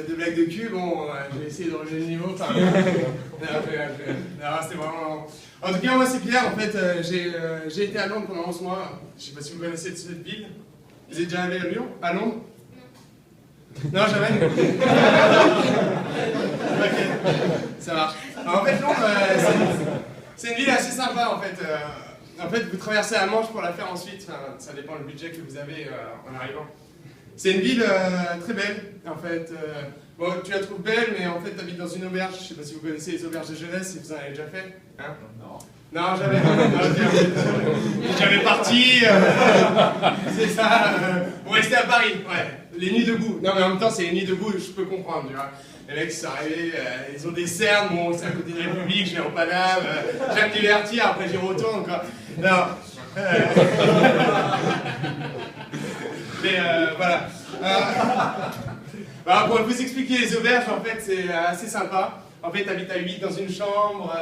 de blagues de cul. Bon, j'ai essayé de relever le niveau. Enfin, non, c'était vraiment... En tout cas, moi, c'est Pierre. En fait, j'ai été à Londres pendant 11 mois. Je ne sais pas si vous connaissez cette ville. Vous êtes déjà allé à Lyon? À Londres? Non, jamais. Ok, ça marche. Alors, en fait, Londres, c'est une ville assez sympa, en fait. En fait, vous traversez la Manche pour la faire ensuite. Enfin, ça dépend du budget que vous avez en arrivant. C'est une ville très belle, en fait. Bon, tu la trouves belle, mais en fait, tu habites dans une auberge. Je ne sais pas si vous connaissez les auberges de jeunesse, si vous en avez déjà fait. Hein? Non. Non, jamais. Jamais parti. C'est ça. Vous restez à Paris, ouais. Les nuits debout. Non, mais en même temps, c'est les nuits debout, je peux comprendre, tu vois. Les mecs, ils sont arrivés, ils ont des cernes, bon, c'est à côté de la République, je viens au Paname, j'aime me divertir, après j'y retourne, quoi. Non. Mais voilà. Bah, pour vous expliquer les auberges, en fait, c'est assez sympa. En fait, t'habites à 8 dans une chambre.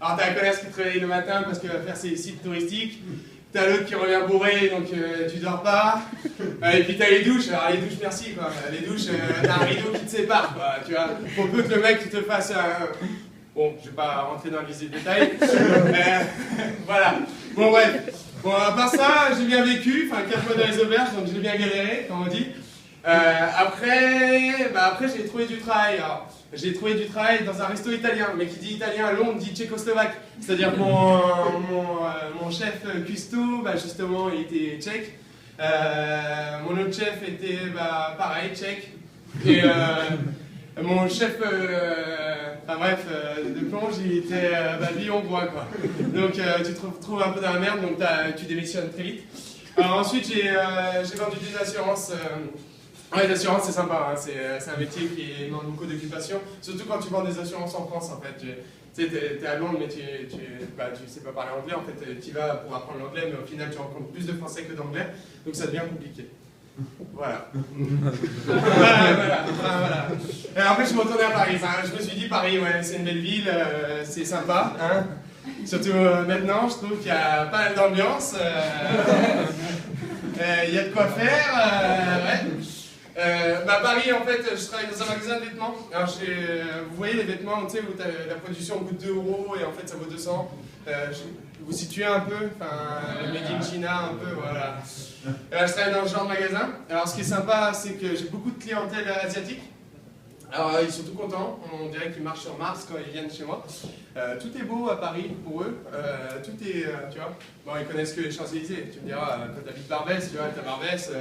Alors, t'as la connasse qui te réveille le matin parce qu'elle va faire ses sites touristiques. T'as l'autre qui revient bourré, donc tu dors pas. Et puis t'as les douches, alors les douches merci quoi. Les douches, t'as un rideau qui te sépare quoi, tu vois. Pour peu que le mec te fasse un... Bon, je vais pas rentrer dans les détails. Voilà. Bon bref. Bon, à part ça, j'ai bien vécu, enfin 4 mois dans les auberges, donc j'ai bien galéré, comme on dit. Après j'ai trouvé du travail. Alors, j'ai trouvé du travail dans un resto italien, mais qui dit italien à Londres dit tchécoslovaque. C'est-à-dire que mon chef cuistot, bah, justement, il était tchèque. Mon autre chef était pareil, tchèque. Et mon chef, de plonge, il était lui hongrois quoi. Donc tu te retrouves un peu dans la merde, donc tu démissionnes très vite. Alors ensuite j'ai vendu des assurances. Ouais, l'assurance c'est sympa, hein. C'est un métier qui demande beaucoup d'occupation, surtout quand tu vends des assurances en France en fait. Tu sais, t'es à Londres mais tu sais pas parler anglais, en fait tu y vas pour apprendre l'anglais mais au final tu rencontres plus de français que d'anglais, donc ça devient compliqué. Voilà. Voilà. Et après je suis retourné à Paris, enfin, je me suis dit Paris, ouais, c'est une belle ville, c'est sympa, hein. Surtout maintenant, je trouve qu'il y a pas mal d'ambiance, il y a de quoi faire, ouais. Paris, en fait, je travaille dans un magasin de vêtements. Alors, vous voyez les vêtements, tu sais, où la production coûte 2 € et en fait ça vaut 200. Vous situez un peu, enfin, le Made in China, un peu, voilà. Je travaille dans ce genre de magasin. Alors, ce qui est sympa, c'est que j'ai beaucoup de clientèle asiatique. Alors, ils sont tout contents, on dirait qu'ils marchent sur Mars quand ils viennent chez moi. Tout est beau à Paris pour eux, tout est, tu vois, bon, ils connaissent que les Champs-Élysées. Tu me diras, quand tu habites Barbès, tu vois, t'as Barbès.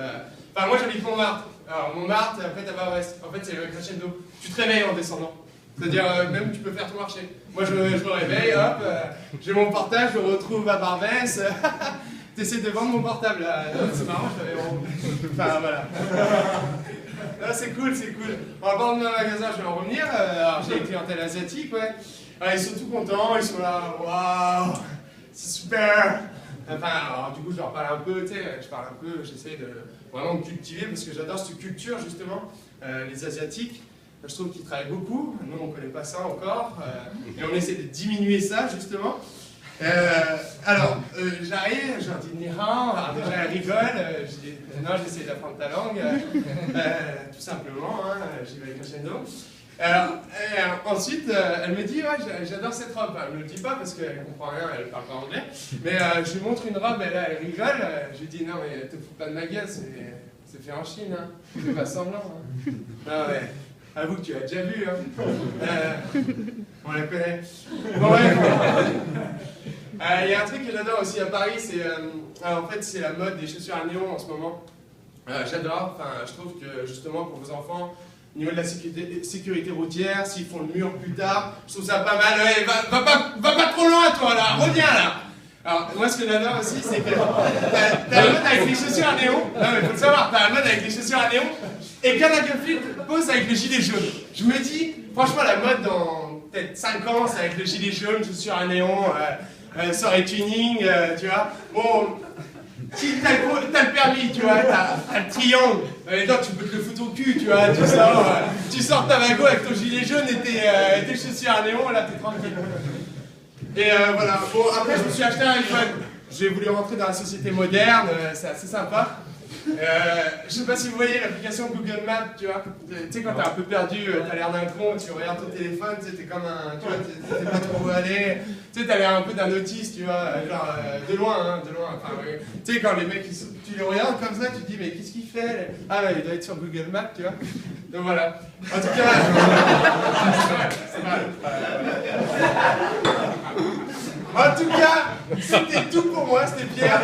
Enfin, moi j'habite Montmartre. Alors, Montmartre, après t'as Barbès. En fait, c'est le crescendo. Tu te réveilles en descendant. C'est-à-dire, même tu peux faire ton marché. Moi, je me réveille, hop, j'ai mon portable, je me retrouve à Barbès. T'essaies de vendre mon portable, là. C'est marrant, je l'avais vendu. Enfin, voilà. Là, c'est cool, c'est cool. On va pas emmener un magasin, je vais en revenir. Alors, j'ai une clientèle asiatique, ouais. Alors, ils sont tout contents, ils sont là, waouh, c'est super. Enfin, alors, du coup, je leur parle un peu, tu sais, j'essaie de vraiment me cultiver parce que j'adore cette culture, justement, les Asiatiques. Je trouve qu'ils travaillent beaucoup, nous, on ne connaît pas ça encore, et on essaie de diminuer ça, justement. J'arrive, je leur dis Nihao, alors déjà elle rigole, je dis non, j'essaie d'apprendre ta langue, tout simplement, hein, j'y vais avec crescendo. Ensuite, elle me dit, ouais, j'adore cette robe. Elle ne me le dit pas parce qu'elle comprend rien, elle parle pas anglais. Mais je lui montre une robe, elle rigole. Je lui dis, non, mais te fous pas de ma gueule, c'est fait en Chine, hein. Fais pas semblant. Hein. Non, mais avoue que tu l'as déjà vu, hein. On la connaît. Bon, ouais. Il y a un truc que j'adore aussi à Paris, c'est en fait, c'est la mode des chaussures à néon en ce moment. J'adore, enfin, je trouve que justement pour vos enfants, au niveau de la sécurité routière, s'ils font le mur plus tard, je trouve ça pas mal. Ouais, va pas trop loin, toi, là, reviens, là. Alors, moi, ce que j'adore aussi, c'est que t'as la mode avec les chaussures à néon. Non, mais faut le savoir, t'as la mode avec les chaussures à néon. Et Canal pose avec le gilet jaune. Je me dis, franchement, la mode dans peut-être 5 ans, c'est avec le gilet jaune, chaussures à néon, soirée tuning, tu vois. Bon. Si t'as le permis, tu vois, t'as le triangle, donc tu peux te le foutre au cul, tu vois, tu sors ta wago avec ton gilet jaune et tes chaussures à néon, là t'es tranquille. Et voilà, bon après je me suis acheté un iPhone, j'ai voulu rentrer dans la société moderne, c'est assez sympa. Je sais pas si vous voyez l'application Google Maps, tu vois. Tu sais, quand t'es un peu perdu, t'as l'air d'un con, tu regardes ton téléphone, tu sais, t'es comme un. Tu vois, t'es pas trop où aller. Tu sais, t'as l'air un peu d'un autiste, tu vois. Genre, de loin, hein, de loin. Enfin, ouais. Tu sais, quand les mecs, tu les regardes comme ça, tu te dis, mais qu'est-ce qu'il fait? Ah, ouais, il doit être sur Google Maps, tu vois. Donc voilà. En tout cas. C'est vrai. En tout cas, c'était tout pour moi, c'était Pierre.